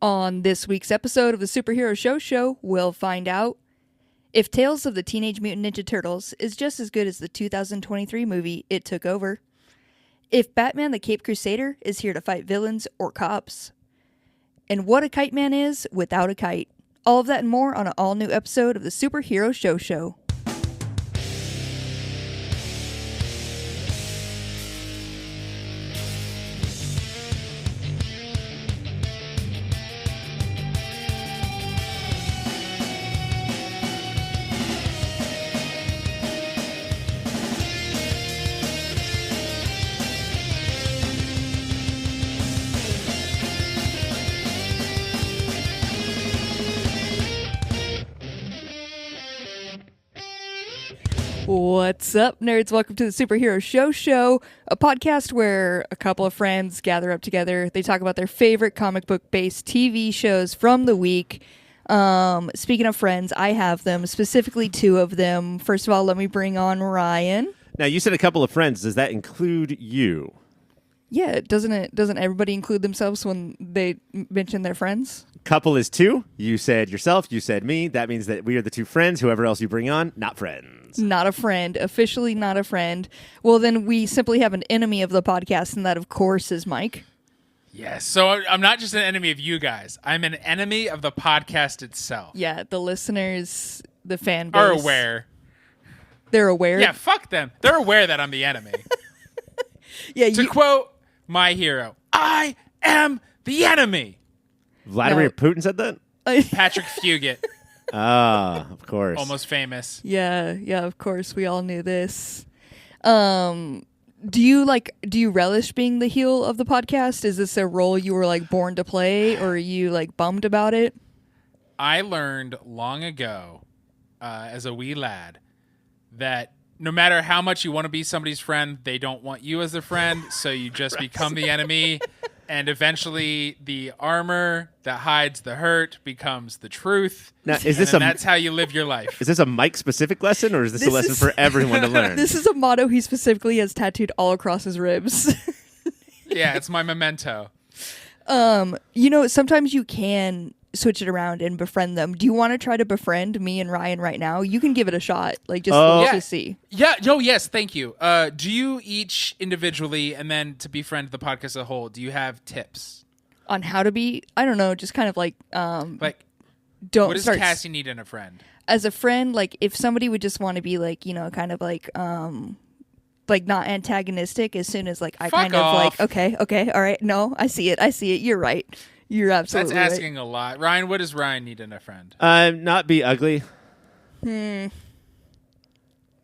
On this week's episode of the Superhero Show, we'll find out if Tales of the Teenage Mutant Ninja Turtles is just as good as the 2023 movie It Took Over, if Batman the Caped Crusader is here to fight villains or cops, and what a kite man is without a kite. All of that and more on an all-new episode of the Superhero Show. What's up, nerds? Welcome to the Superhero Show, a podcast where a couple of friends gather up together. They talk about their favorite comic book-based TV shows from the week. Speaking of friends, I have them, specifically two of them. First of all, let me bring on Ryan. Now, you said a couple of friends. Does that include you? Yeah, doesn't everybody include themselves when they mention their friends? Couple is two. You said yourself. You said me. That means that we are the two friends. Whoever else you bring on, not friends. Not a friend. Officially not a friend. Well, then we simply have an enemy of the podcast, and that, of course, is Mike. Yes. So I'm not just an enemy of you guys. I'm an enemy of the podcast itself. Yeah, the listeners, the fan base. Are aware. They're aware? Yeah, fuck them. They're aware that I'm the enemy. Yeah. To quote my hero, I am the enemy. Vladimir Putin said that? Patrick Fugit. Ah, of course. Almost famous. Yeah, of course. We all knew this. Do you relish being the heel of the podcast? Is this a role you were born to play, or are you bummed about it? I learned long ago, as a wee lad, that no matter how much you want to be somebody's friend, they don't want you as their friend, so you just become the enemy. And eventually, the armor that hides the hurt becomes the truth. Now, that's how you live your life. Is this a Mike-specific lesson, or is this a lesson for everyone to learn? This is a motto he specifically has tattooed all across his ribs. Yeah, it's my memento. Sometimes you can switch it around and befriend them. Do you want to try to befriend me and Ryan right now? You can give it a shot. To see. Yeah. No. Yes. Thank you. Do you each individually, and then to befriend the podcast as a whole, do you have tips on how to be? I don't know. Just kind of don't. What does Cassie need in a friend? As a friend, if somebody would just want to be not antagonistic. As soon as I Fuck kind off. of okay, all right. No, I see it. You're right. You're absolutely That's asking a lot. Ryan, what does Ryan need in a friend? Not be ugly.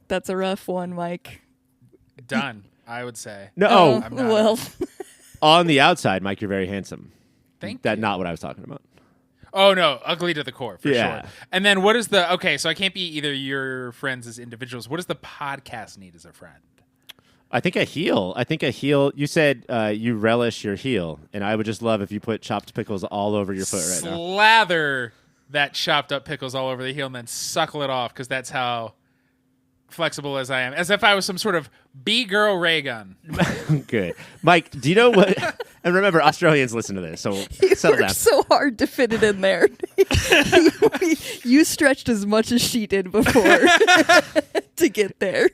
That's a rough one, Mike. Done, I would say. No. Well. On the outside, Mike, you're very handsome. Thank That's you. not what I was talking about. Oh, no. Ugly to the core, for Yeah. sure. And then what is so I can't be either your friends as individuals. What does the podcast need as a friend? I think a heel. You said you relish your heel, and I would just love if you put chopped pickles all over your foot right now. Slather that chopped up pickles all over the heel and then suckle it off, because that's how flexible as I am. As if I was some sort of B-girl ray gun. Good. Mike, do you know what? And remember, Australians listen to this, so settle down. So hard to fit it in there. You stretched as much as she did before to get there.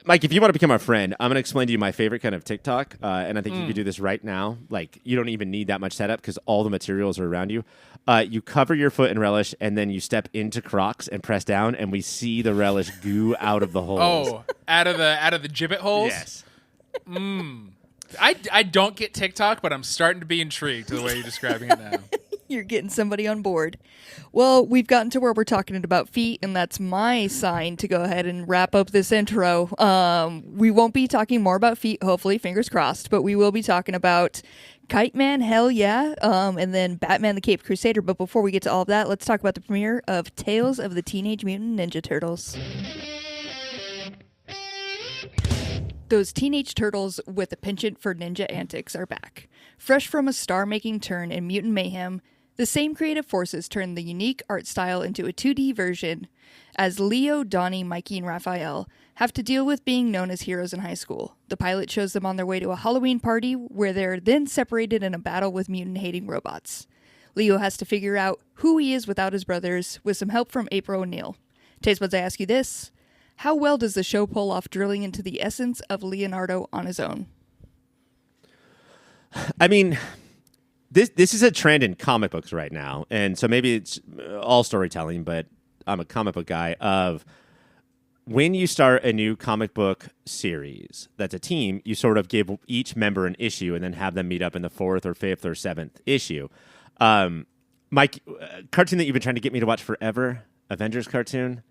Mike, if you want to become our friend, I'm going to explain to you my favorite kind of TikTok, and I think you could do this right now. You don't even need that much setup because all the materials are around you. You cover your foot in relish, and then you step into Crocs and press down, and we see the relish goo out of the holes. Oh, out of the gibbet holes? Yes. I don't get TikTok, but I'm starting to be intrigued to the way you're describing it now. You're getting somebody on board. Well, we've gotten to where we're talking about feet, and that's my sign to go ahead and wrap up this intro. We won't be talking more about feet, hopefully, fingers crossed, but we will be talking about Kite Man, hell yeah, and then Batman the Caped Crusader. But before we get to all of that, let's talk about the premiere of Tales of the Teenage Mutant Ninja Turtles. Those teenage turtles with a penchant for ninja antics are back. Fresh from a star-making turn in mutant mayhem, The same creative forces turned the unique art style into a 2D version as Leo, Donnie, Mikey, and Raphael have to deal with being known as heroes in high school. The pilot shows them on their way to a Halloween party where they're then separated in a battle with mutant-hating robots. Leo has to figure out who he is without his brothers with some help from April O'Neil. Taste buds, I ask you this. How well does the show pull off drilling into the essence of Leonardo on his own? I mean, this is a trend in comic books right now, and so maybe it's all storytelling, but I'm a comic book guy, of when you start a new comic book series that's a team, you sort of give each member an issue and then have them meet up in the 4th or 5th or 7th issue. Mike, cartoon that you've been trying to get me to watch forever, Avengers cartoon.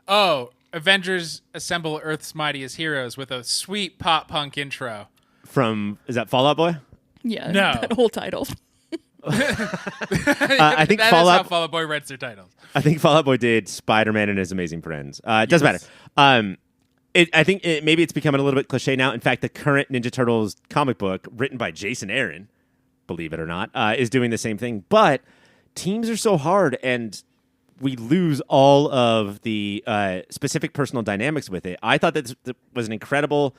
Oh, Avengers Assemble Earth's Mightiest Heroes with a sweet pop punk intro. Is that Fall Out Boy? Yeah, No. that whole title. I think that Fall is how Out Fall Out Boy writes their titles. I think Fall Out Boy did Spider-Man and His Amazing Friends. It doesn't matter. I think maybe it's becoming a little bit cliche now. In fact, the current Ninja Turtles comic book, written by Jason Aaron, believe it or not, is doing the same thing. But teams are so hard, and we lose all of the specific personal dynamics with it. I thought that this was an incredible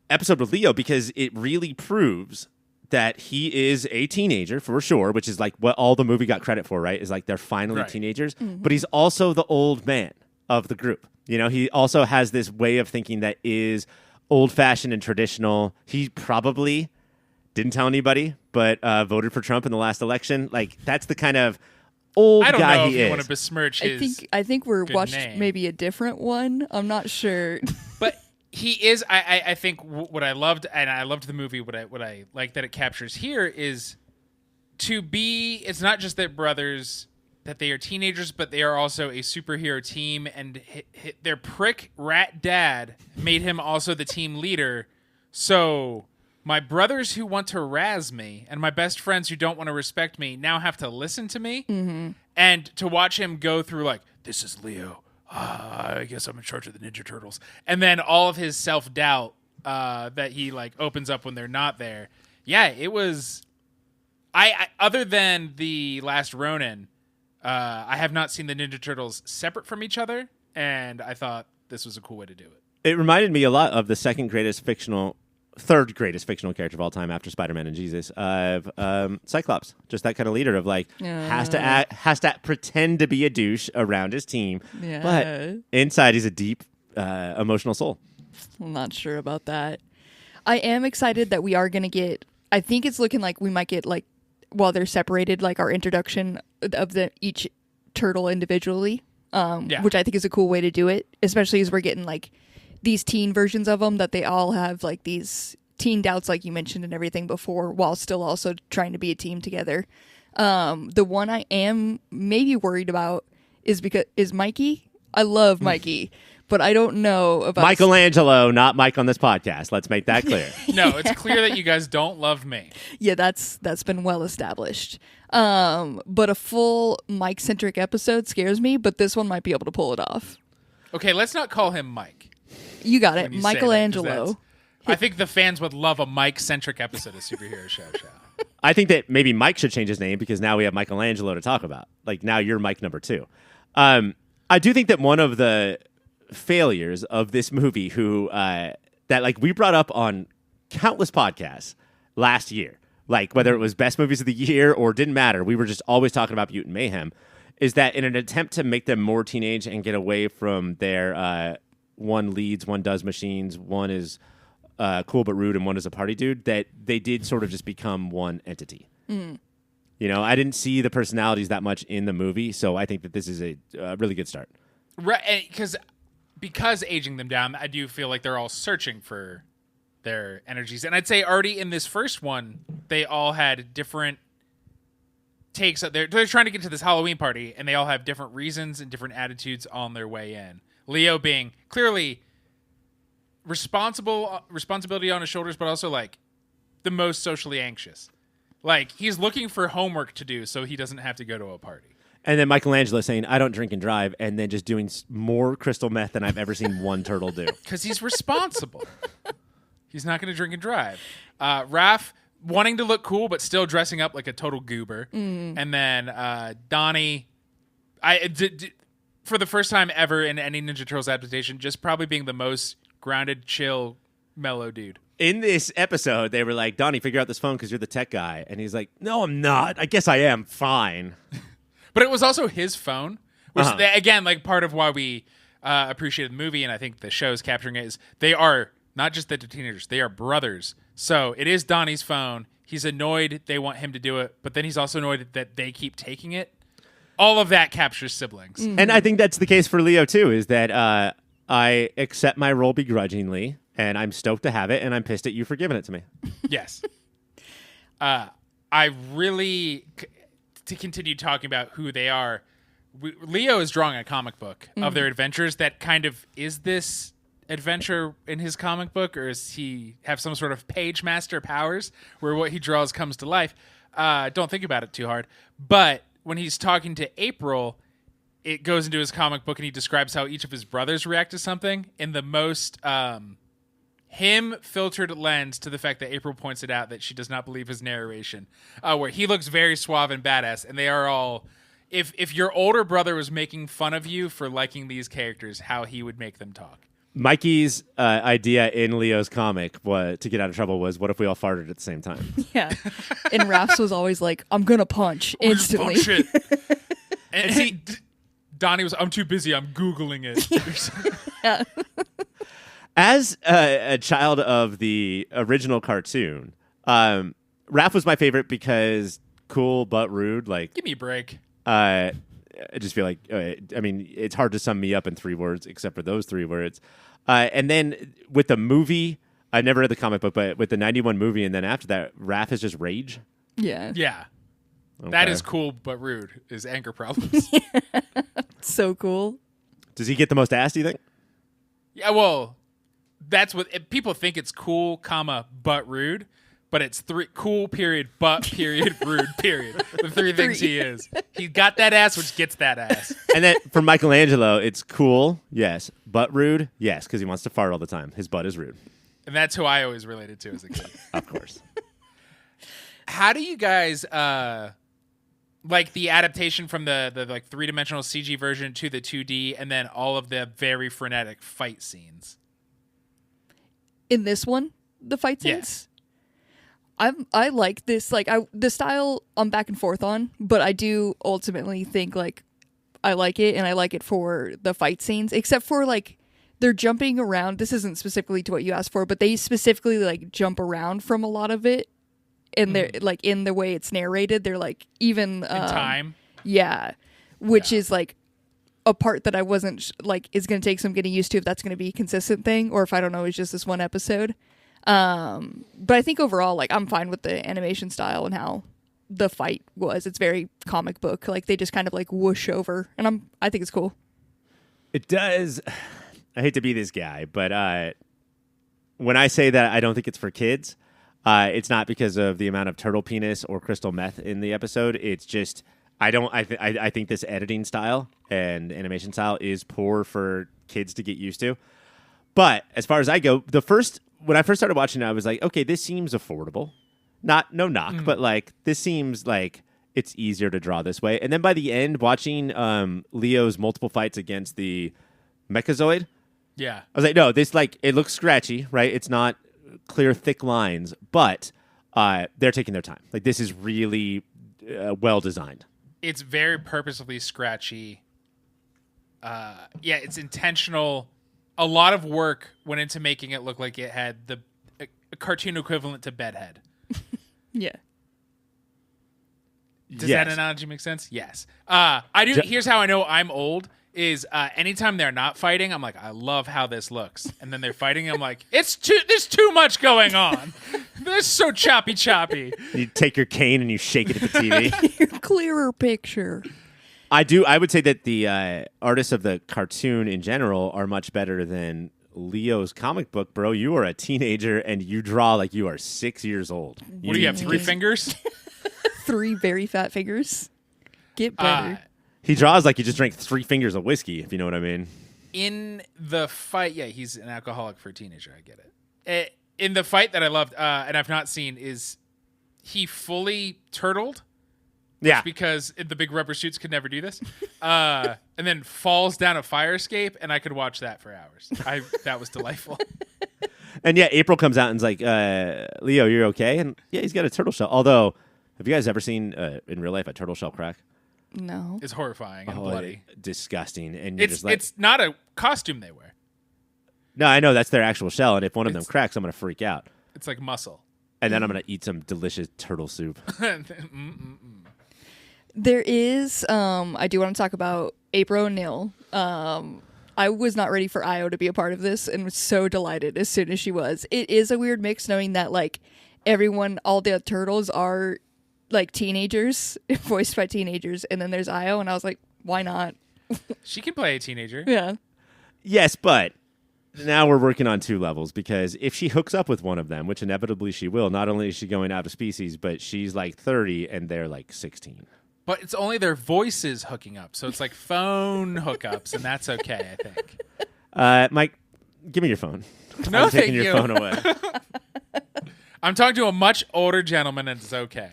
episode with Leo because it really proves that he is a teenager for sure, which is like what all the movie got credit for, right? Is like they're finally Right. teenagers, but he's also the old man of the group. You know, he also has this way of thinking that is old-fashioned and traditional. He probably didn't tell anybody, but voted for Trump in the last election. Like, that's the kind of old I don't guy know if he you is. want to besmirch his. I think we're good watched name. maybe a different one. I'm not sure. But he is. I think what I loved, and I loved the movie. What I like that it captures here is to be. It's not just that brothers, that they are teenagers, but they are also a superhero team, and their prick rat dad made him also the team leader. So my brothers who want to razz me and my best friends who don't want to respect me now have to listen to me. Mm-hmm. And to watch him go through like, this is Leo. I guess I'm in charge of the Ninja Turtles. And then all of his self-doubt that he like opens up when they're not there. Yeah, it was... I other than the Last Ronin, I have not seen the Ninja Turtles separate from each other, and I thought this was a cool way to do it. It reminded me a lot of the third greatest fictional character of all time after Spider-Man and Jesus, of Cyclops. Just that kind of leader of like has to pretend to be a douche around his team, Yeah. but inside he's a deep emotional soul. I'm not sure about that. I am excited that we are going to get, I think it's looking like we might get like, while they're separated, like our introduction of each turtle individually, which I think is a cool way to do it, especially as we're getting like these teen versions of them that they all have like these teen doubts, like you mentioned, and everything before, while still also trying to be a team together. The one I am maybe worried about is Mikey. I love Mikey, but I don't know about Michelangelo, not Mike on this podcast. Let's make that clear. No, it's clear that you guys don't love me. Yeah, that's been well established. But a full Mike-centric episode scares me, but this one might be able to pull it off. Okay, let's not call him Mike. You got it, when you say that, 'cause Michelangelo. I think the fans would love a Mike-centric episode of Superhero Show. I think that maybe Mike should change his name because now we have Michelangelo to talk about. Like now you're Mike number 2. I do think that one of the failures of this movie that like we brought up on countless podcasts last year, like whether it was best movies of the year or didn't matter, we were just always talking about Mutant Mayhem, is that in an attempt to make them more teenage and get away from their one leads, one does machines, one is cool but rude, and one is a party dude, that they did sort of just become one entity. You know, I didn't see the personalities that much in the movie, so I think that this is a really good start. Right, because aging them down, I do feel like they're all searching for their energies. And I'd say already in this first one, they all had different takes. They're trying to get to this Halloween party, and they all have different reasons and different attitudes on their way in. Leo being clearly responsibility on his shoulders, but also like the most socially anxious. Like he's looking for homework to do so he doesn't have to go to a party. And then Michelangelo saying, "I don't drink and drive," and then just doing more crystal meth than I've ever seen one turtle do. Because he's responsible. He's not going to drink and drive. Raph, wanting to look cool, but still dressing up like a total goober. And then Donnie, for the first time ever in any Ninja Turtles adaptation, just probably being the most grounded, chill, mellow dude. In this episode, they were like, Donnie, figure out this phone because you're the tech guy. And he's like, no, I'm not. I guess I am. Fine. But it was also his phone, which, again, like part of why we appreciated the movie, and I think the show is capturing it, is they are not just that they're teenagers, they are brothers. So it is Donnie's phone. He's annoyed they want him to do it, but then he's also annoyed that they keep taking it. All of that captures siblings. And I think that's the case for Leo, too, is that I accept my role begrudgingly. And I'm stoked to have it, and I'm pissed at you for giving it to me. Yes. I really, to continue talking about who they are, Leo is drawing a comic book of their adventures that kind of is this adventure in his comic book, or does he have some sort of page master powers where what he draws comes to life? Don't think about it too hard. But when he's talking to April, it goes into his comic book, and he describes how each of his brothers react to something in the most... him-filtered lens to the fact that April points it out that she does not believe his narration, where he looks very suave and badass, and they are all... If your older brother was making fun of you for liking these characters, how he would make them talk. Mikey's idea in Leo's comic to get out of trouble was, what if we all farted at the same time? Yeah. And Raph's was always like, I'm going to punch instantly. Punch it. and see, Donnie was, I'm too busy, I'm Googling it. Yeah. As a child of the original cartoon, Raph was my favorite because cool but rude. Like, give me a break. I just feel like, I mean, it's hard to sum me up in 3 words, except for those 3 words. And then with the movie, I never read the comic book, but with the 91 movie, and then after that, Raph is just rage. Yeah. Yeah. Okay. That is cool but rude, is anger problems. So cool. Does he get the most ass, do you think? Yeah, well... That's what people think. It's cool, comma, but rude, but it's 3 cool period, but period, rude period. The 3 things he is. He got that ass, which gets that ass. And then for Michelangelo, it's cool, yes, but rude, yes, because he wants to fart all the time. His butt is rude. And that's who I always related to as a kid. Of course. How do you guys like the adaptation from the like 3-dimensional CG version to the 2D, and then all of the very frenetic fight scenes? In this one, the fight scenes, I like this. Like the style I'm back and forth on, but I do ultimately think like I like it, and I like it for the fight scenes. Except for like they're jumping around. This isn't specifically to what you asked for, but they specifically like jump around from a lot of it, and they're like in the way it's narrated. They're like even in time, yeah, which is like a part that I wasn't like is going to take some getting used to if that's going to be a consistent thing, or if I don't know, it's just this one episode. But I think overall, like I'm fine with the animation style and how the fight was. It's very comic book. Like they just kind of like whoosh over, and I think it's cool. It does. I hate to be this guy, but when I say that I don't think it's for kids, it's not because of the amount of turtle penis or crystal meth in the episode. It's just I think this editing style and animation style is poor for kids to get used to. But as far as I go, when I first started watching it, I was like, okay, this seems affordable. No knock, but like this seems like it's easier to draw this way. And then by the end, watching Leo's multiple fights against the Mechazoid, yeah, I was like, no, this like it looks scratchy, right? It's not clear, thick lines, but they're taking their time. Like this is really well designed. It's very purposefully scratchy. Yeah, it's intentional. A lot of work went into making it look like it had a cartoon equivalent to Bedhead. Yeah. Does that analogy make sense? Yes. I do. Here's how I know I'm old. Is anytime they're not fighting, I'm like, I love how this looks. And then they're fighting, I'm like, there's too much going on. This is so choppy. You take your cane and you shake it at the TV. Clearer picture. I would say that the artists of the cartoon in general are much better than Leo's comic book. Bro, you are a teenager and you draw like you are 6 years old. What do you have, 3 fingers? 3 very fat fingers. Get better. He draws like he just drank 3 fingers of whiskey, if you know what I mean. In the fight, yeah, he's an alcoholic for a teenager. I get it. In the fight that I loved, and I've not seen, is he fully turtled. Yeah. Because the big rubber suits could never do this. And then falls down a fire escape, and I could watch that for hours. That was delightful. And yeah, April comes out and's like, Leo, you're okay? And yeah, he's got a turtle shell. Although, have you guys ever seen in real life a turtle shell crack? No. It's horrifying and bloody. Disgusting. And you're just like, it's not a costume they wear. No, I know that's their actual shell. And if one of them cracks, I'm going to freak out. It's like muscle. And then I'm going to eat some delicious turtle soup. There is, I do want to talk about April O'Neil. I was not ready for Io to be a part of this and was so delighted as soon as she was. It is a weird mix knowing that, like, all the turtles are, like, teenagers, voiced by teenagers, and then there's Io, and I was like, why not? She can play a teenager. Yeah. Yes, but now we're working on 2 levels because if she hooks up with one of them, which inevitably she will, not only is she going out of species, but she's like 30 and they're like 16. But it's only their voices hooking up, so it's like phone hookups, and that's okay, I think. Mike, give me your phone. No, I'm taking thank your you. phone away. I'm talking to a much older gentleman, and it's okay.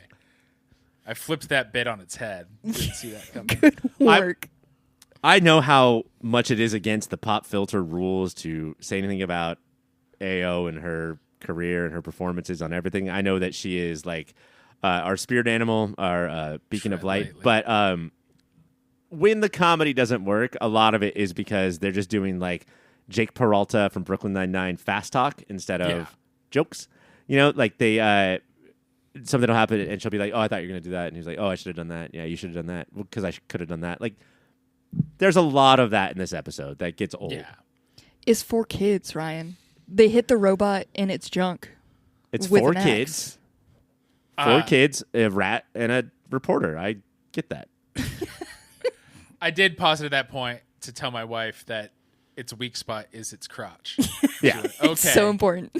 I flipped that bit on its head. Didn't see that coming. Good work. I know how much it is against the pop filter rules to say anything about AO and her career and her performances on everything. I know that she is like our spirit animal, our beacon of light. Lightly. But when the comedy doesn't work, a lot of it is because they're just doing like Jake Peralta from Brooklyn Nine-Nine fast talk instead of jokes. You know, like they something will happen and she'll be like, "Oh, I thought you were going to do that," and he's like, "Oh, I should have done that." Yeah, you should have done that because I could have done that. Like, there's a lot of that in this episode that gets old. Yeah. It's 4 kids, Ryan. They hit the robot and it's junk. It's with 4 an axe. kids. 4 kids, a rat, and a reporter. I get that. I did pause it at that point to tell my wife that its weak spot is its crotch. Yeah. Okay. It's so important.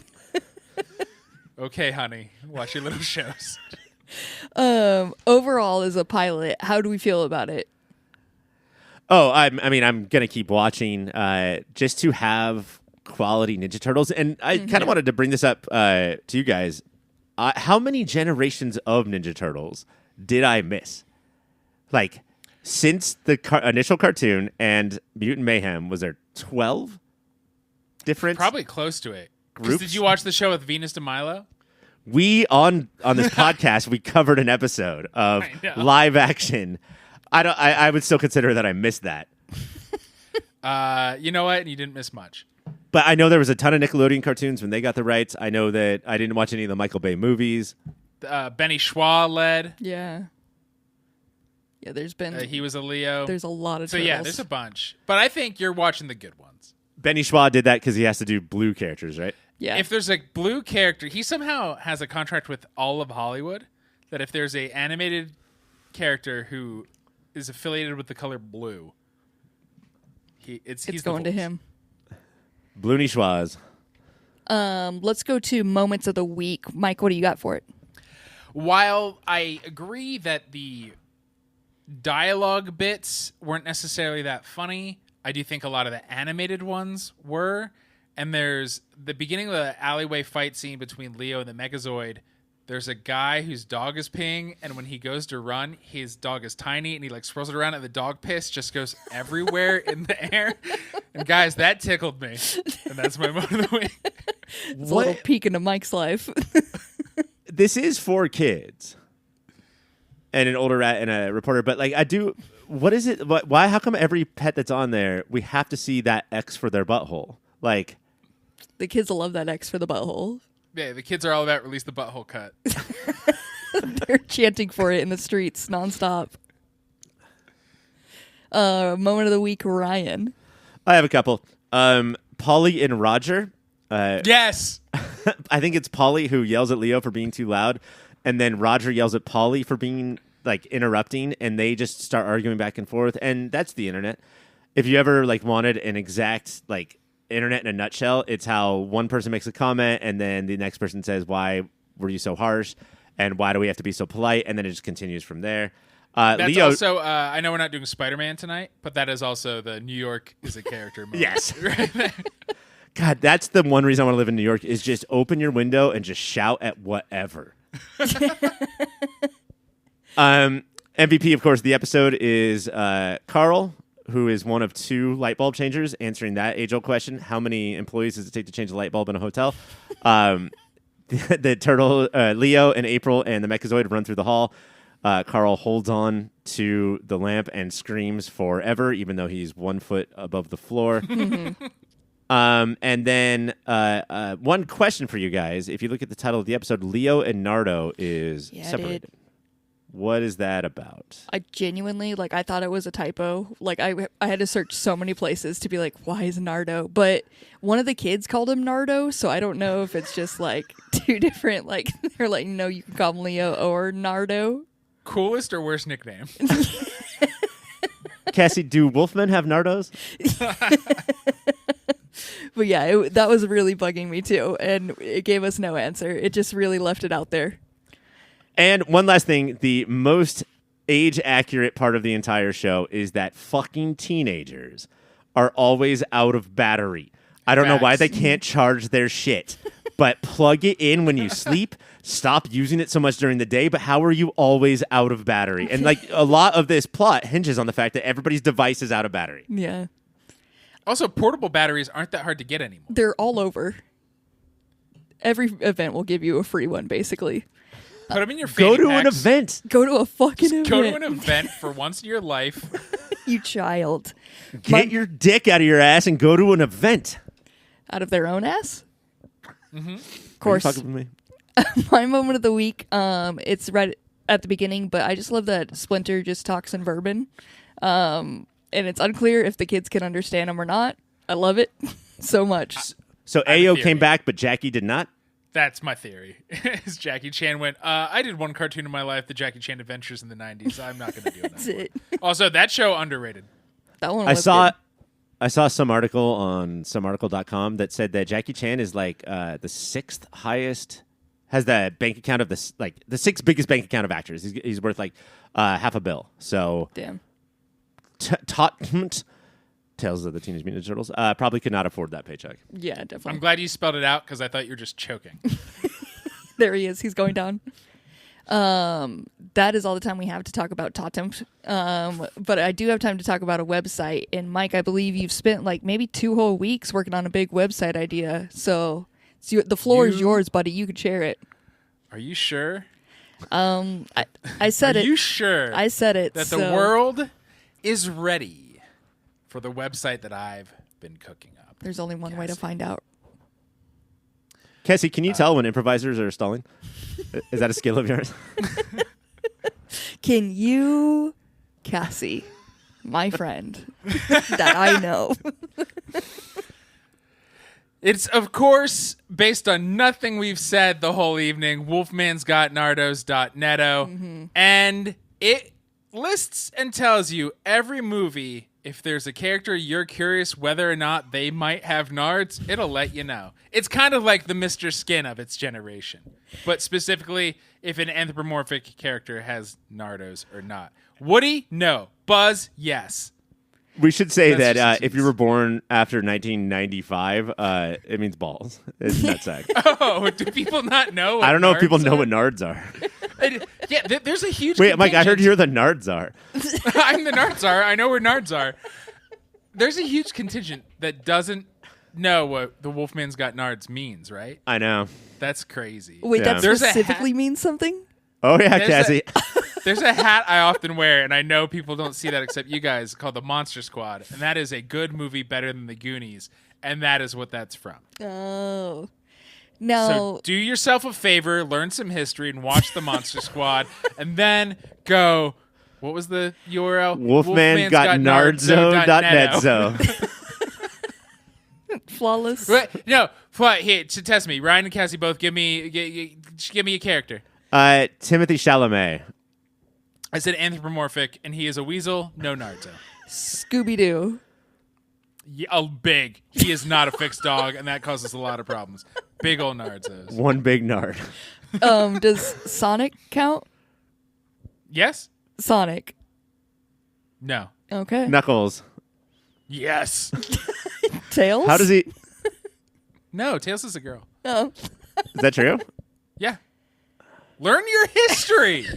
Okay, honey. Watch your little shows. Overall, as a pilot, how do we feel about it? Oh, I mean, I'm going to keep watching just to have quality Ninja Turtles. And I kind of wanted to bring this up to you guys. How many generations of Ninja Turtles did I miss? Like, since the initial cartoon and Mutant Mayhem, was there 12 different Probably close to it. 'Cause groups? did you watch the show with Venus de Milo? We, on this podcast, we covered an episode of I know. live action. I would still consider that I missed that. You know what? You didn't miss much. But I know there was a ton of Nickelodeon cartoons when they got the rights. I know that I didn't watch any of the Michael Bay movies. Benny Schwa led. Yeah. Yeah, there's been... He was a Leo. there's a lot of So turtles. yeah, there's a bunch. But I think you're watching the good ones. Benny Schwa did that because he has to do blue characters, right? Yeah. If there's a blue character, he somehow has a contract with all of Hollywood that if there's a animated character who is affiliated with the color blue, he's the going to voice. him. Bloony Schwaz. Let's go to moments of the week. Mike, what do you got for it? While I agree that the dialogue bits weren't necessarily that funny, I do think a lot of the animated ones were. And there's the beginning of the alleyway fight scene between Leo and the Megazord. There's a guy whose dog is peeing, and when he goes to run, his dog is tiny, and he like swirls it around, and the dog piss just goes everywhere in the air. And guys, that tickled me, and that's my moment of the week. It's a little peek into Mike's life. This is 4 kids and an older rat and a reporter. But like, what is it? Why? How come every pet that's on there, we have to see that X for their butthole? Like, The kids will love that X for the butthole. Yeah, the kids are all about release the butthole cut. They're chanting for it in the streets nonstop. Moment of the week, Ryan. I have a couple. Polly and Roger. Yes. I think it's Polly who yells at Leo for being too loud, and then Roger yells at Polly for being like interrupting, and they just start arguing back and forth. And that's the internet. If you ever like wanted an exact like internet in a nutshell, it's how one person makes a comment and then the next person says, "Why were you so harsh?" and "Why do we have to be so polite?" and then it just continues from there. That's Leo, also, I know we're not doing Spider-Man tonight, but that is also the New York is a character moment. Yes. Right there. God, that's the one reason I want to live in New York is just open your window and just shout at whatever. MVP, of course, the episode is Carl, who is one of 2 light bulb changers, answering that age-old question: how many employees does it take to change a light bulb in a hotel? The turtle, Leo and April and the Mechazoid run through the hall. Carl holds on to the lamp and screams forever, even though he's 1 foot above the floor. And then one question for you guys. If you look at the title of the episode, Leo and Nardo is separated. What is that about? I genuinely, I thought it was a typo. I had to search so many places to be like, why is Nardo? But one of the kids called him Nardo, so I don't know if it's just, 2 different, they're like, no, you can call him Leo or Nardo. Coolest or worst nickname? Cassie, do Wolfmen have Nardos? But yeah, that was really bugging me too, and it gave us no answer. It just really left it out there. And one last thing, the most age-accurate part of the entire show is that fucking teenagers are always out of battery. I don't know why they can't charge their shit, but plug it in when you sleep. Stop using it so much during the day, but how are you always out of battery? And a lot of this plot hinges on the fact that everybody's device is out of battery. Yeah. Also, portable batteries aren't that hard to get anymore. They're all over. Every event will give you a free one, basically. Put them in your fanny Go to packs. an event. Go to a fucking event. Go to an event for once in your life. You child. Get your dick out of your ass and go to an event. Out of their own ass? Mm-hmm. Of course. Are you fucking with me? My moment of the week, it's right at the beginning, but I just love that Splinter just talks in Bourbon. And it's unclear if the kids can understand him or not. I love it so much. So Ayo came back, but Jackie did not? That's my theory. Is Jackie Chan went, I did one cartoon in my life, the Jackie Chan Adventures in the 90s. I'm not going to do it. That's it. Also, that show underrated. That one I was saw good. I saw some article on somearticle.com that said that Jackie Chan is the 6th highest, has the bank account of the 6th biggest bank account of actors. He's worth $500 million. So Damn. Tales of the Teenage Mutant Ninja Turtles probably could not afford that paycheck. Yeah, definitely. I'm glad you spelled it out because I thought you were just choking. There he is. He's going down. That is all the time we have to talk about Totems. But I do have time to talk about a website. And Mike, I believe you've spent maybe 2 whole weeks working on a big website idea. So the floor is yours, buddy. You can share it. Are you sure? I said it. Are you sure? I said it. That the world is ready for the website that I've been cooking up. There's only one way to find out. Cassie, can you tell when improvisers are stalling? Is that a skill of yours? Can you, Cassie, my friend, that I know? It's, of course, based on nothing we've said the whole evening, wolfmansgotnardos.netto, and it lists and tells you every movie. If there's a character you're curious whether or not they might have nards, it'll let you know. It's kind of like the Mr. Skin of its generation, but specifically if an anthropomorphic character has nardos or not. Woody? No. Buzz? Yes. We should say That's that just if you were born after 1995, it means balls. It's nutsack. Oh, do people not know what I don't know if people nards know are? what nards are. There's a huge Wait, Mike, I heard contingent. you're the nards are. I'm the nards are. I know where nards are. There's a huge contingent that doesn't know what the Wolfman's Got Nards means, right? I know. That's crazy. Wait, Yeah. that There's a specifically means something? Oh, yeah, There's Cassie. There's a hat I often wear, and I know people don't see that except you guys, called the Monster Squad. And that is a good movie better than the Goonies. And that is what that's from. Oh. Now, So do yourself a favor, learn some history, and watch the Monster Squad. And then go, what was the URL? Wolfmansgotnardzo.netzo. flawless. No, here, to test me. Ryan and Cassie both give me a character. Timothy Chalamet. I said anthropomorphic, and he is a weasel, no nardzo. Scooby-Doo. Yeah, oh, big. He is not a fixed dog, and that causes a lot of problems. Big old nardzos. One big nard. Does Sonic count? Yes? Sonic. No. Okay. Knuckles. Yes. Tails? How does he... No, Tails is a girl. Oh. Is that true? Yeah. Learn your history.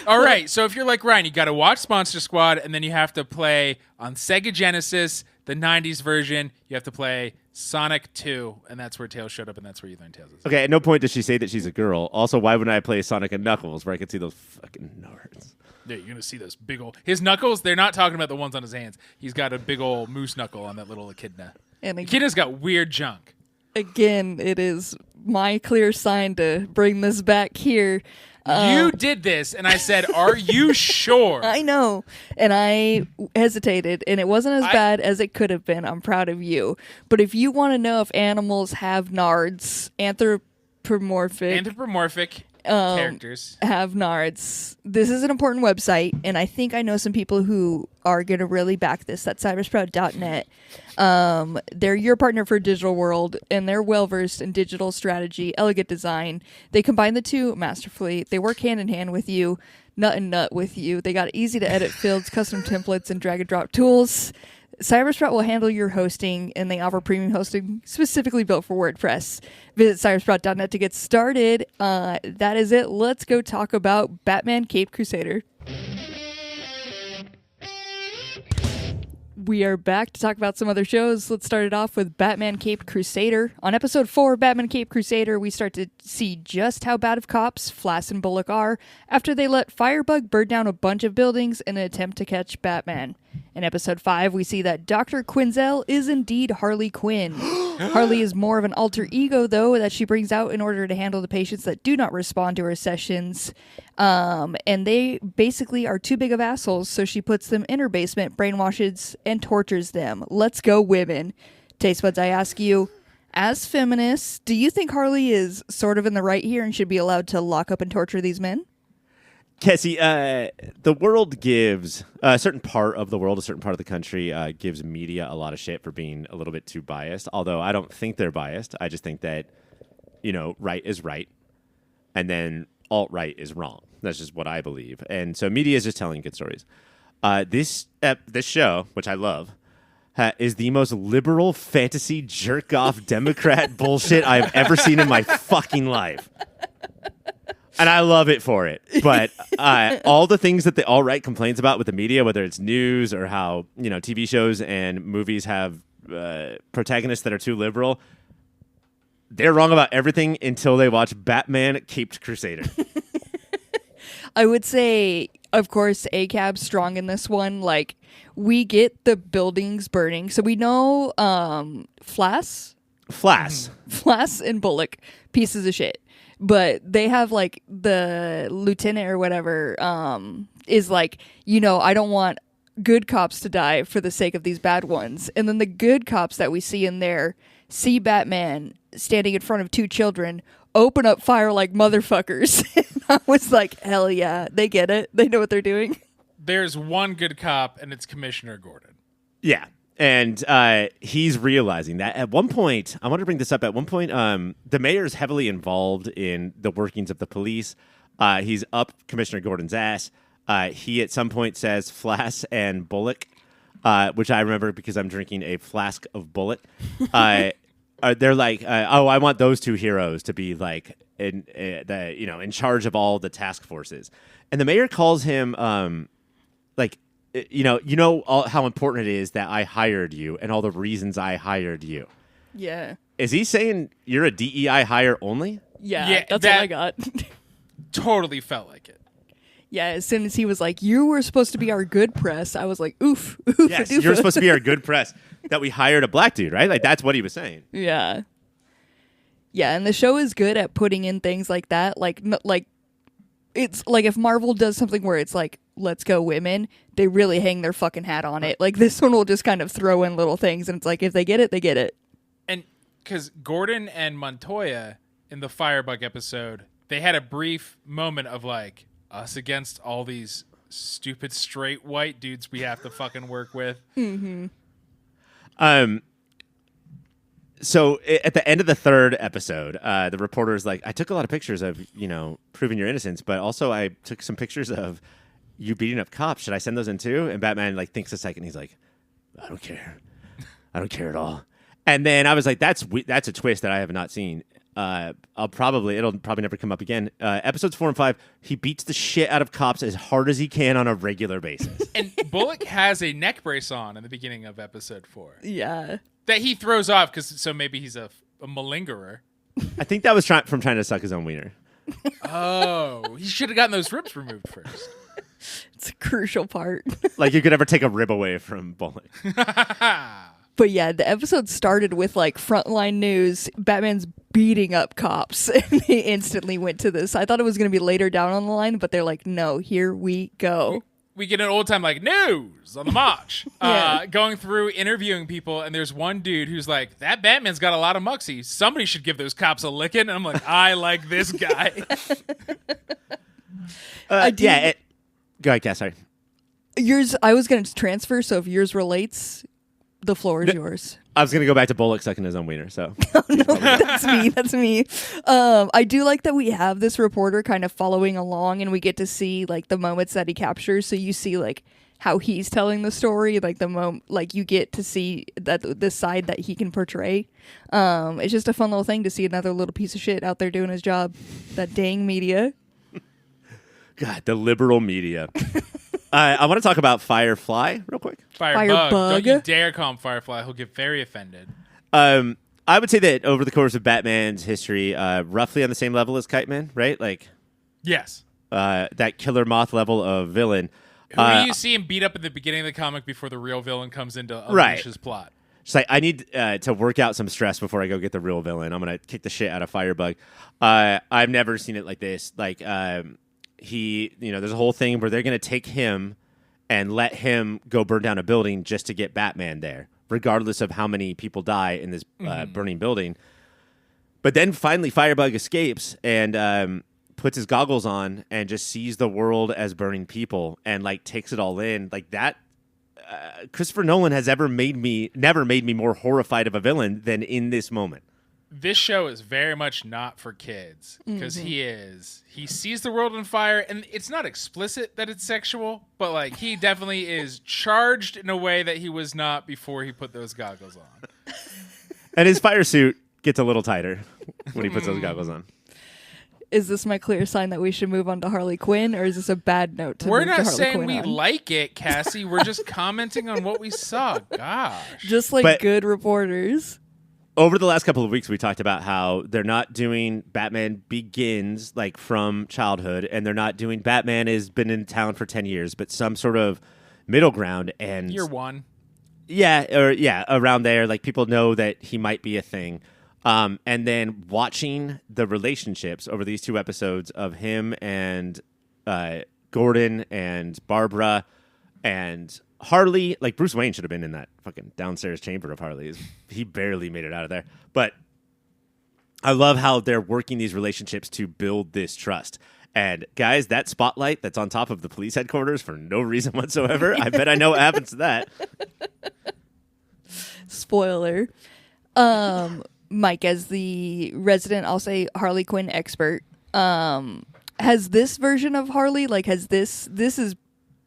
All right, so if you're like Ryan, you got to watch Monster Squad, and then you have to play on Sega Genesis, the 90s version. You have to play Sonic 2, and that's where Tails showed up, and that's where you learn Tails is. Okay, at no point does she say that she's a girl. Also, why wouldn't I play Sonic and Knuckles where I could see those fucking nerds? Yeah, you're going to see those big old... His knuckles, they're not talking about the ones on his hands. He's got a big old moose knuckle on that little echidna. And Echidna's got weird junk. again, it is my clear sign to bring this back here. You did this, and I said, are you sure? I know. And I hesitated, and it wasn't as bad as it could have been. I'm proud of you. But if you want to know if animals have nards, anthropomorphic characters have nards, this is an important website, and I think I know some people who are going to really back this. That's cybersprout.net. They're your partner for digital world, and they're well-versed in digital strategy, elegant design. They combine the two masterfully. They work hand-in-hand with you, nut and nut with you. They got easy-to-edit fields, custom templates, and drag-and-drop tools. Cybersprout will handle your hosting, and they offer premium hosting specifically built for WordPress. Visit cybersprout.net to get started. That is it. Let's go talk about Batman Caped Crusader. We are back to talk about some other shows. Let's start it off with Batman Caped Crusader. On episode 4 of Batman Caped Crusader, we start to see just how bad of cops Flass and Bullock are after they let Firebug burn down a bunch of buildings in an attempt to catch Batman. In episode 5, we see that Dr. Quinzel is indeed Harley Quinn. Harley is more of an alter ego, though, that she brings out in order to handle the patients that do not respond to her sessions. And they basically are too big of assholes, so she puts them in her basement, brainwashes, and tortures them. Let's go, women. Taste buds, I ask you, as feminists, do you think Harley is sort of in the right here and should be allowed to lock up and torture these men? Cassie, the world gives a certain part of the world, a certain part of the country gives media a lot of shit for being a little bit too biased. Although I don't think they're biased. I just think that, right is right. And then alt-right is wrong. That's just what I believe. And so media is just telling good stories. This show, which I love, is the most liberal fantasy jerk-off Democrat bullshit I've ever seen in my fucking life. And I love it for it. But all the things that the alt-right complains about with the media, whether it's news or how, TV shows and movies have protagonists that are too liberal, they're wrong about everything until they watch Batman Caped Crusader. I would say, of course, ACAB's strong in this one. Like, we get the buildings burning. So we know Flass and Bullock, pieces of shit. But they have, like, the lieutenant or whatever is like, I don't want good cops to die for the sake of these bad ones. And then the good cops that we see in there see Batman standing in front of two children, open up fire like motherfuckers. And I was like, hell yeah, they get it. They know what they're doing. There's one good cop, and it's Commissioner Gordon. Yeah. And he's realizing that at one point, I want to bring this up. At one point, the mayor's heavily involved in the workings of the police. He's up Commissioner Gordon's ass. He at some point says Flass and Bullock, which I remember because I'm drinking a flask of Bullet. They're like, I want those two heroes to be like in charge of all the task forces. And the mayor calls him how important it is that I hired you and all the reasons I hired you. Yeah. Is he saying you're a DEI hire only? Yeah, that's what I got. Totally felt like it. Yeah, as soon as he was like, you were supposed to be our good press, I was like, oof. Yes, you're supposed to be our good press that we hired a black dude, right? Like, that's what he was saying. Yeah. Yeah, and the show is good at putting in things like that. Like it's like if Marvel does something where it's like, let's go women, they really hang their fucking hat on it. Like, this one will just kind of throw in little things, and it's like, if they get it, they get it. And because Gordon and Montoya in the Firebug episode, they had a brief moment of like, us against all these stupid straight white dudes we have to fucking work with. Mm-hmm. So at the end of the third episode, the reporter's like, I took a lot of pictures of, proving your innocence, but also I took some pictures of you beating up cops. Should I send those in too? And Batman thinks a second. He's like, I don't care. I don't care at all. And then I was like, that's a twist that I have not seen. it'll probably never come up again. Episodes 4 and 5, he beats the shit out of cops as hard as he can on a regular basis. And Bullock has a neck brace on in the beginning of episode 4. Yeah. That he throws off so maybe he's a malingerer. I think that was from trying to suck his own wiener. Oh, he should have gotten those ribs removed first. It's a crucial part. Like you could ever take a rib away from Bullock. But yeah, the episode started with like frontline news. Batman's beating up cops, and they instantly went to this. I thought it was going to be later down on the line, but they're like, no, here we go. We get an old time like news on the march, Yeah. going through interviewing people, and there's one dude who's like, that Batman's got a lot of muxy. Somebody should give those cops a licking. And I'm like, I like this guy. Go ahead, Cass. Sorry. Yours, I was going to transfer, so if yours relates, the floor is yours. I was going to go back to Bullock sucking his own wiener, so. No, that's me. I do like that we have this reporter kind of following along, and we get to see like the moments that he captures. So you see like how he's telling the story, like like you get to see that the side that he can portray. It's just a fun little thing to see another little piece of shit out there doing his job. That dang media. God, the liberal media. I want to talk about Firefly real quick. Firebug. Firebug. Don't you dare call him Firefly. He'll get very offended. I would say that over the course of Batman's history, roughly on the same level as Kite Man, right? Like, Yes. that killer moth level of villain. Who do you see him beat up at the beginning of the comic before the real villain comes in to unleash his plot? It's like, I need to work out some stress before I go get the real villain. I'm going to kick the shit out of Firebug. I've never seen it like this. Like, there's a whole thing where they're going to take him and let him go burn down a building just to get Batman there, regardless of how many people die in this burning building. But then finally Firebug escapes and puts his goggles on and just sees the world as burning people and like takes it all in. Like that, Christopher Nolan has never made me more horrified of a villain than in this moment. This show is very much not for kids because he sees the world on fire, and it's not explicit that it's sexual, but like he definitely is charged in a way that he was not before he put those goggles on. And his fire suit gets a little tighter when he puts those goggles on. Is this my clear sign that we should move on to Harley Quinn, or is this a bad note to We're move not to Harley saying Quinn we on? like it, Cassie. We're just commenting on what we saw. Gosh. Just like But- good reporters. Over the last couple of weeks, we talked about how they're not doing Batman Begins like from childhood, and they're not doing Batman has been in town for 10 years, but some sort of middle ground. And Year one. around there, like people know that he might be a thing. And then watching the relationships over these 2 episodes of him and Gordon and Barbara and Harley, like Bruce Wayne should have been in that fucking downstairs chamber of Harley's. He barely made it out of there. But I love how they're working these relationships to build this trust. And guys, that spotlight that's on top of the police headquarters for no reason whatsoever, I bet I know what happens to that. Spoiler. Mike, as the resident, I'll say Harley Quinn expert, has this version of Harley, like, this is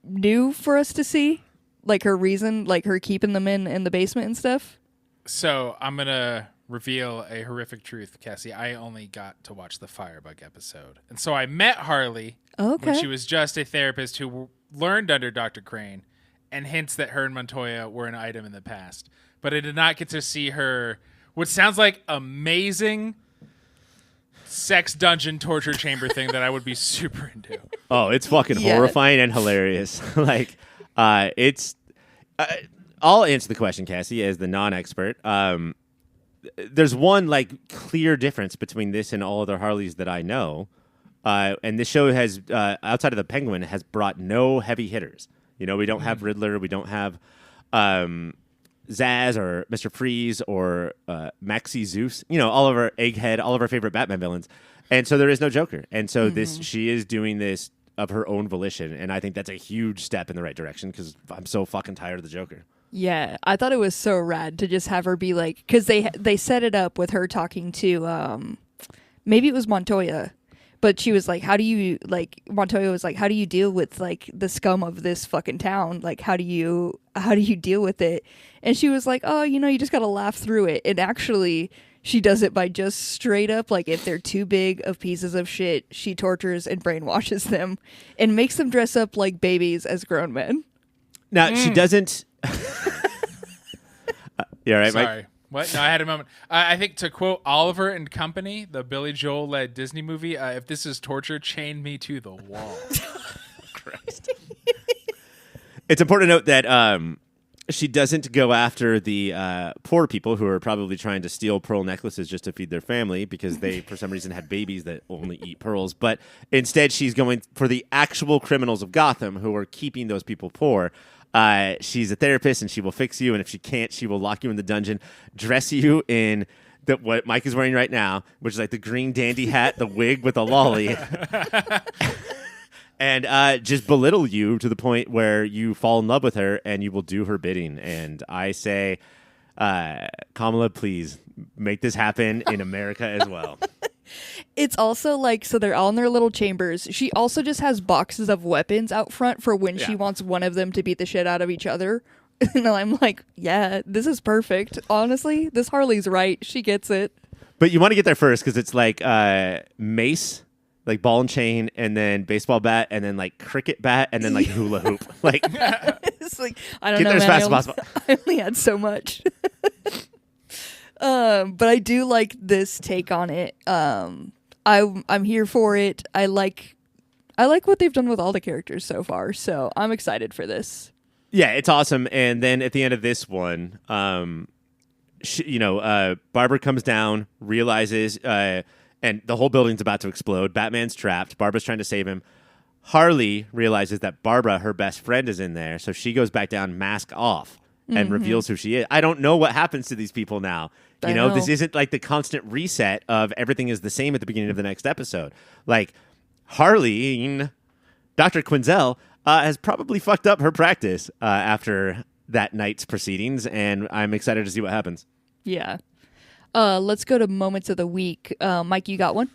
new for us to see? Like her reason, like her keeping them in the basement and stuff? So I'm going to reveal a horrific truth, Cassie. I only got to watch the Firebug episode. And so I met Harley when she was just a therapist who learned under Dr. Crane and hints that her and Montoya were an item in the past. But I did not get to see her, what sounds like amazing sex dungeon torture chamber thing that I would be super into. Oh, it's fucking horrifying and hilarious. Like, I'll answer the question, Cassie, as the non-expert. There's one like clear difference between this and all other Harleys that I know, and this show has, outside of the Penguin, has brought no heavy hitters. You know, we don't have Riddler, we don't have Zaz or Mr. Freeze or Maxie Zeus. You know, all of our Egghead, all of our favorite Batman villains, and so there is no Joker. And so she is doing this of her own volition, and I think that's a huge step in the right direction because I'm so fucking tired of the Joker. Yeah, I thought it was so rad to just have her be like, because they set it up with her talking to maybe it was Montoya, but she was like, Montoya was like, how do you deal with like the scum of this fucking town? Like, how do you deal with it? And she was like, oh, you know, you just gotta laugh through it. And actually, She does it by just straight up, like, if they're too big of pieces of shit, she tortures and brainwashes them and makes them dress up like babies as grown men. Now, she doesn't... You all right, Mike? Sorry. What? No, I had a moment. I think to quote Oliver and Company, the Billy Joel-led Disney movie, if this is torture, chain me to the wall. Christ. It's important to note that she doesn't go after the poor people who are probably trying to steal pearl necklaces just to feed their family because they, for some reason, had babies that only eat pearls. But instead, she's going for the actual criminals of Gotham who are keeping those people poor. She's a therapist, and she will fix you. And if she can't, she will lock you in the dungeon, dress you in what Mike is wearing right now, which is like the green dandy hat, the wig with a lolly, and just belittle you to the point where you fall in love with her and you will do her bidding. And I say, Kamala, please make this happen in America as well. It's also like, so they're all in their little chambers. She also just has boxes of weapons out front for when she wants one of them to beat the shit out of each other. And I'm like, yeah, this is perfect. Honestly, this Harley's right. She gets it. But you want to get there first because it's like mace, like ball and chain, and then baseball bat, and then like cricket bat, and then like hula hoop. Like, it's like, I don't get know, there as man. fast as possible. I only had so much. But I do like this take on it. I'm here for it. I like what they've done with all the characters so far, so I'm excited for this. Yeah, it's awesome. And then at the end of this one, Barbara comes down, realizes, and the whole building's about to explode. Batman's trapped. Barbara's trying to save him. Harley realizes that Barbara, her best friend, is in there, so she goes back down, mask off, and reveals who she is. I don't know what happens to these people now. You know, this isn't like the constant reset of everything is the same at the beginning of the next episode. Like, Harley, Dr. Quinzel, has probably fucked up her practice after that night's proceedings, and I'm excited to see what happens. Yeah. Let's go to moments of the week. Mike, you got one?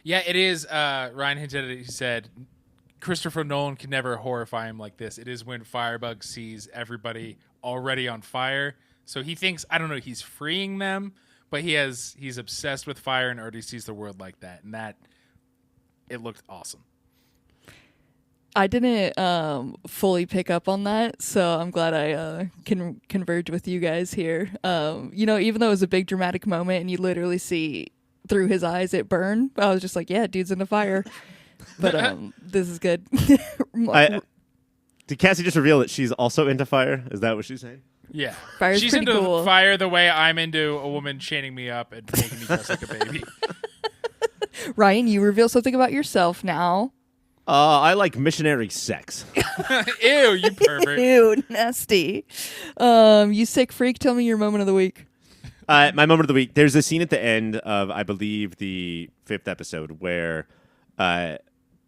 Yeah, it is. Ryan hinted at it. He said, Christopher Nolan can never horrify him like this. It is when Firebug sees everybody already on fire. So he thinks, I don't know, he's freeing them, but he's obsessed with fire and already sees the world like that. And it looked awesome. I didn't fully pick up on that, so I'm glad I can converge with you guys here. Even though it was a big dramatic moment and you literally see through his eyes it burn, I was just like, yeah, dude's in the fire. But this is good. Did Cassie just reveal that she's also into fire? Is that what she's saying? Yeah. Fire's She's pretty into cool. fire the way I'm into a woman chaining me up and making me dress like a baby. Ryan, you reveal something about yourself now. I like missionary sex. Ew, you pervert. Ew, nasty. You sick freak, tell me your moment of the week. My moment of the week, there's a scene at the end of, I believe, the 5th episode where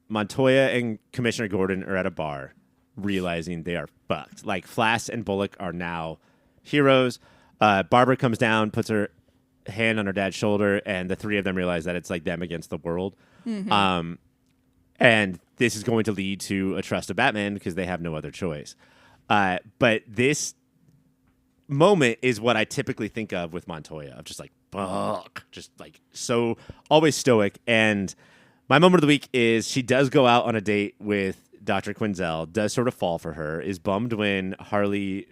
Montoya and Commissioner Gordon are at a bar realizing they are fucked. Like, Flass and Bullock are now heroes. Barbara comes down, puts her hand on her dad's shoulder, and the three of them realize that it's like them against the world. Mm-hmm. And this is going to lead to a trust of Batman because they have no other choice. But this moment is what I typically think of with Montoya, of just like, fuck, just like so always stoic. And my moment of the week is she does go out on a date with Dr. Quinzel, does sort of fall for her, is bummed when Harley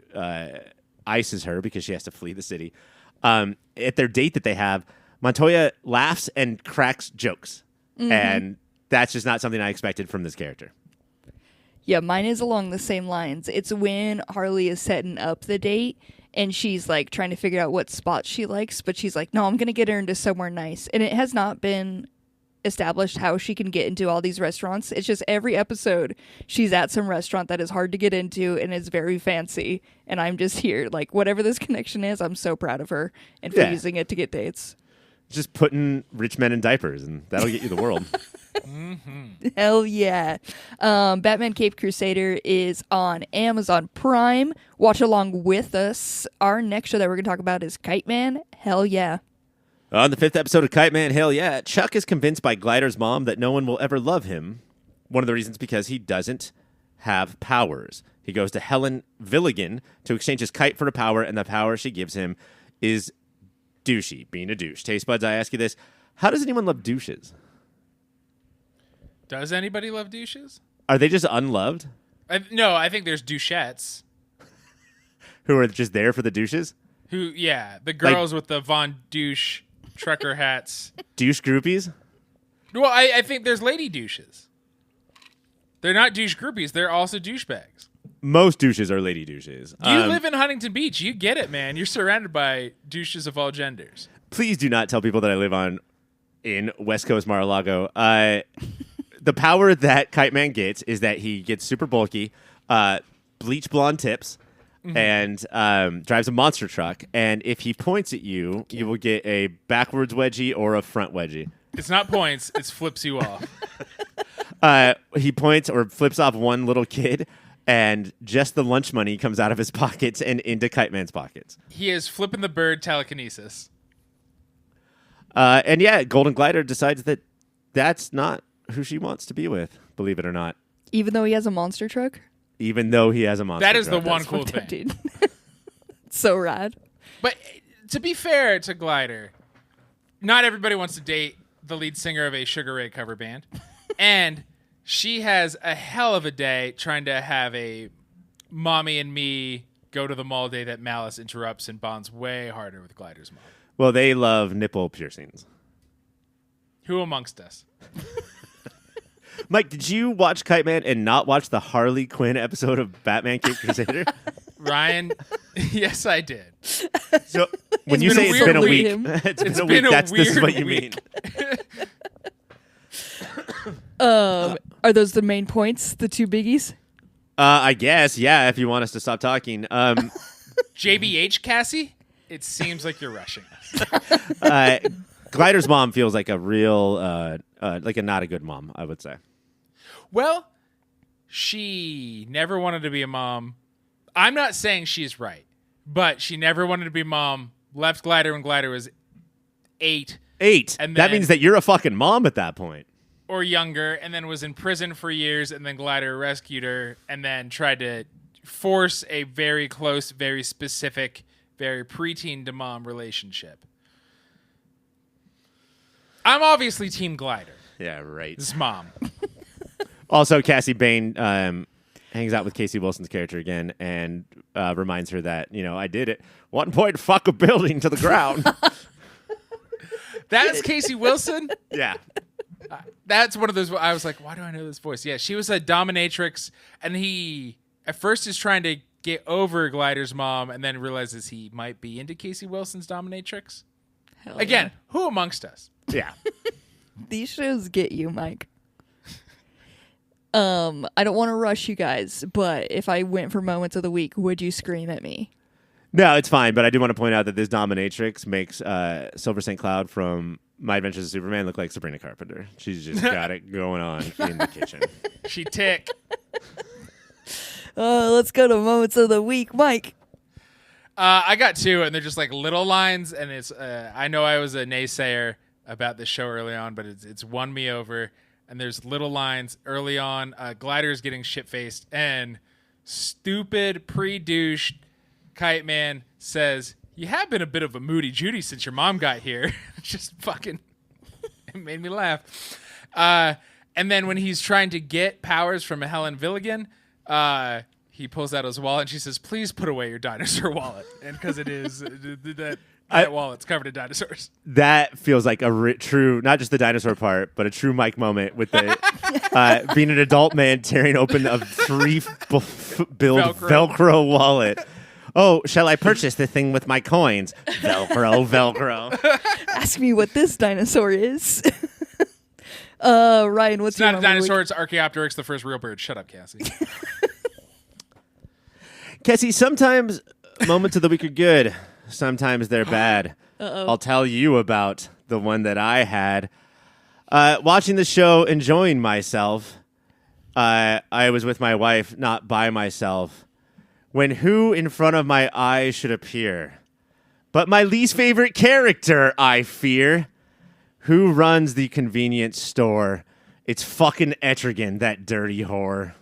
ices her because she has to flee the city. At their date that they have, Montoya laughs and cracks jokes. Mm-hmm. And that's just not something I expected from this character. Yeah, mine is along the same lines. It's when Harley is setting up the date and she's like trying to figure out what spots she likes, but she's like, no, I'm going to get her into somewhere nice. And it has not been established how she can get into all these restaurants. It's just every episode she's at some restaurant that is hard to get into and is very fancy. And I'm just here, like, whatever this connection is, I'm so proud of her and for using it to get dates. Just putting rich men in diapers, and that'll get you the world. Mm-hmm. Hell yeah. Batman Cape Crusader is on Amazon Prime. Watch along with us. Our next show that we're going to talk about is Kite Man. Hell yeah. On the 5th episode of Kite Man, hell yeah, Chuck is convinced by Glider's mom that no one will ever love him. One of the reasons because he doesn't have powers. He goes to Helen Villigan to exchange his kite for a power, and the power she gives him is douchey, being a douche. Taste buds, I ask you this. How does anyone love douches? Does anybody love douches? Are they just unloved? No, I think there's douchettes. Who are just there for the douches? The girls with the Von Douche trucker hats. Douche groupies? Well, I think there's lady douches. They're not douche groupies. They're also douchebags. Most douches are lady douches. You live in Huntington Beach. You get it, man. You're surrounded by douches of all genders. Please do not tell people that I live in West Coast Mar-a-Lago. The power that Kite Man gets is that he gets super bulky, bleach blonde tips, and drives a monster truck. And if he points at you, you will get a backwards wedgie or a front wedgie. It's not points. It's flips you off. He points or flips off one little kid, and just the lunch money comes out of his pockets and into Kite Man's pockets. He is flipping the bird telekinesis. And yeah, Golden Glider decides that that's not who she wants to be with, believe it or not. Even though he has a monster truck? Even though he has a monster That is truck. the one That's cool fucked up, thing. dude. So rad. But to be fair to Glider, not everybody wants to date the lead singer of a Sugar Ray cover band. And she has a hell of a day trying to have a mommy and me go to the mall day that Malice interrupts and bonds way harder with Glider's mom. Well, they love nipple piercings. Who amongst us? Mike, did you watch Kite Man and not watch the Harley Quinn episode of Batman Caped Crusader? Ryan, yes, I did. So when you been say a it's weird been a week. week, it's It's been a been week. a This is weird what you week. mean. Are those the main points? The two biggies? I guess, yeah. If you want us to stop talking, JBH, Cassie? It seems like you're rushing us. Glider's mom feels like a real, like a not a good mom, I would say. Well, she never wanted to be a mom. I'm not saying she's right, but she never wanted to be a mom. Left Glider when Glider was 8. 8. And that then- means that you're a fucking mom at that point. Or younger, and then was in prison for years, and then Glider rescued her, and then tried to force a very close, very specific, very preteen to mom relationship. I'm obviously Team Glider. Yeah, right. This is mom. Also, Cassie Bain hangs out with Casey Wilson's character again and reminds her that, I did it. 1 point, fuck a building to the ground. That's Casey Wilson? Yeah. That's one of those. I was like, why do I know this voice? Yeah, she was a dominatrix, and he at first is trying to get over Glider's mom, and then realizes he might be into Casey Wilson's dominatrix. Hell Again, who amongst us? Yeah. These shows get you, Mike. I don't want to rush you guys, but if I went for moments of the week, would you scream at me? No, it's fine, but I do want to point out that this dominatrix makes Silver St. Cloud from My Adventures of Superman look like Sabrina Carpenter. She's just got it going on in the kitchen. She tick. Let's go to moments of the week, Mike. I got 2, and they're just like little lines, and it's. I know I was a naysayer about this show early on, but it's won me over. And there's little lines early on. Glider is getting shit-faced, and stupid pre-douche Kite Man says, "You have been a bit of a moody Judy since your mom got here." Just fucking, it made me laugh. And then when he's trying to get powers from Helen Villigan, he pulls out his wallet, and she says, "Please put away your dinosaur wallet," and because it is that wallet's covered in dinosaurs. That feels like a true, not just the dinosaur part, but a true Mike moment with the being an adult man tearing open a 3-build Velcro wallet. Oh, shall I purchase the thing with my coins? Velcro. Ask me what this dinosaur is. Ryan, what's It's your not a moment of the dinosaur, week? it's Archaeopteryx, the first real bird. Shut up, Cassie. Cassie, sometimes moments of the week are good. Sometimes they're bad. I'll tell you about the one that I had. Watching the show, enjoying myself. I was with my wife, not by myself. When who in front of my eyes should appear? But my least favorite character, I fear. Who runs the convenience store? It's fucking Etrigan, that dirty whore.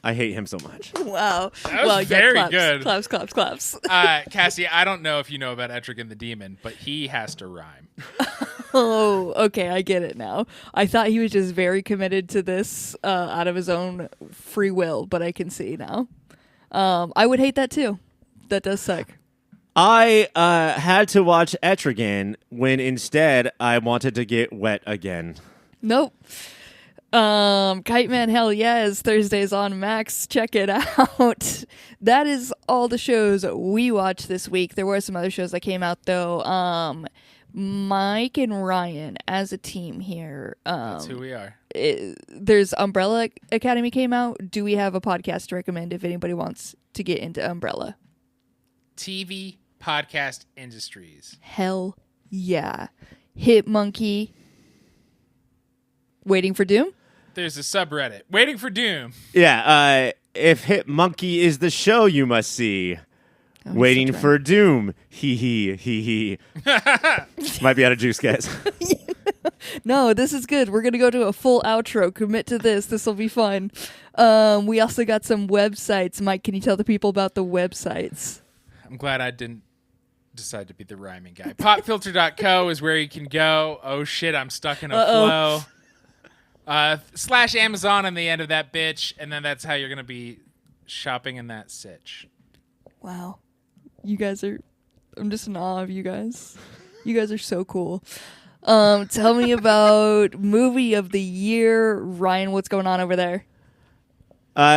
I hate him so much. Wow. That was very claps, good. Claps, claps, claps. Cassie, I don't know if you know about Etrigan the Demon, but he has to rhyme. Oh, okay, I get it now. I thought he was just very committed to this out of his own free will, but I can see now. I would hate that too. That does suck. I had to watch Etrigan when instead I wanted to get wet again. Nope. Kite Man, hell yes. Thursdays on Max. Check it out. That is all the shows we watched this week. There were some other shows that came out though. Mike and Ryan as a team here. That's who we are. There's Umbrella Academy came out. Do we have a podcast to recommend if anybody wants to get into Umbrella? TV podcast industries. Hell yeah. Hit Monkey. Waiting for Doom? There's a subreddit. Waiting for Doom. Yeah, if Hit Monkey is the show you must see. Waiting for Doom. Hee hee hee hee. Might be out of juice, guys. No, this is good. We're going to go to a full outro. Commit to this. This will be fun. We also got some websites. Mike, can you tell the people about the websites? I'm glad I didn't decide to be the rhyming guy. Popfilter.co is where you can go. Oh shit, I'm stuck in a flow. / Amazon on the end of that bitch, and then that's how you're going to be shopping in that sitch. Wow. You guys are... I'm just in awe of you guys. You guys are so cool. Tell me about movie of the year. Ryan, what's going on over there?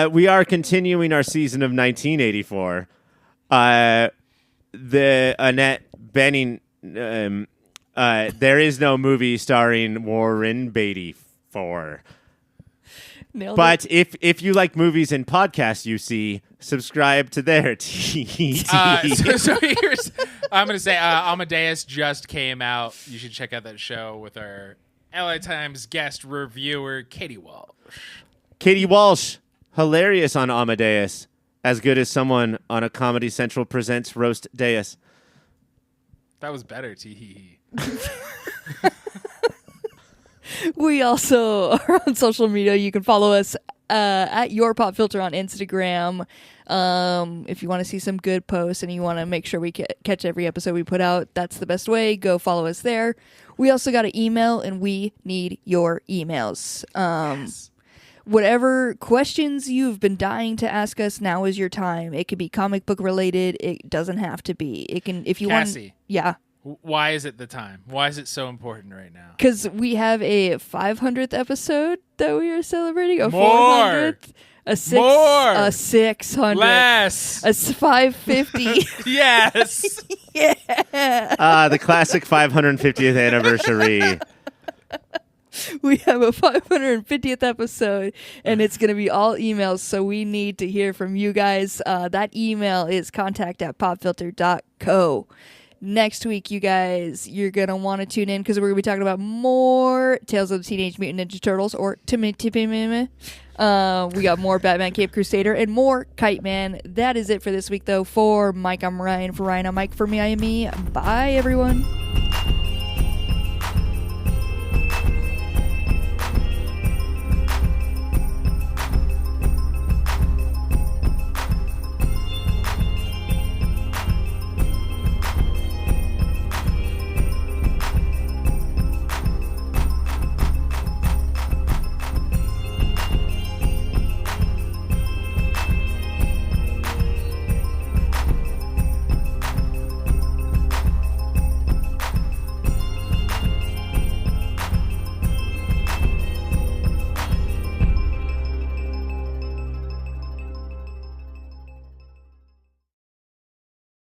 We are continuing our season of 1984. The Annette Bening... there is no movie starring Warren Beatty for... Nailed But it. if you like movies and podcasts you see, subscribe to their So here's, I'm going to say Amadeus just came out. You should check out that show with our LA Times guest reviewer, Katie Walsh. Katie Walsh, hilarious on Amadeus. As good as someone on a Comedy Central Presents Roast Deus. That was better, tee. We also are on social media. You can follow us at Your Pop Filter on Instagram. If you want to see some good posts and you want to make sure we catch every episode we put out, that's the best way. Go follow us there. We also got an email, and we need your emails. Yes. Whatever questions you've been dying to ask us, now is your time. It could be comic book related. It doesn't have to be. It can, if you want. Cassie. Yeah. Why is it the time? Why is it so important right now? Because we have a 500th episode that we are celebrating. A More. 400th. A 600th. Less. A 550. Yes. Yeah. The classic 550th anniversary. We have a 550th episode, and it's going to be all emails, so we need to hear from you guys. That email is contact@popfilter.co. Next week, you guys, you're going to want to tune in because we're going to be talking about more Tales of the Teenage Mutant Ninja Turtles, or we got more Batman Cape Crusader and more Kite Man. That is it for this week, though. For Mike, I'm Ryan. For Ryan, I'm Mike. For me, I am me. Bye, everyone.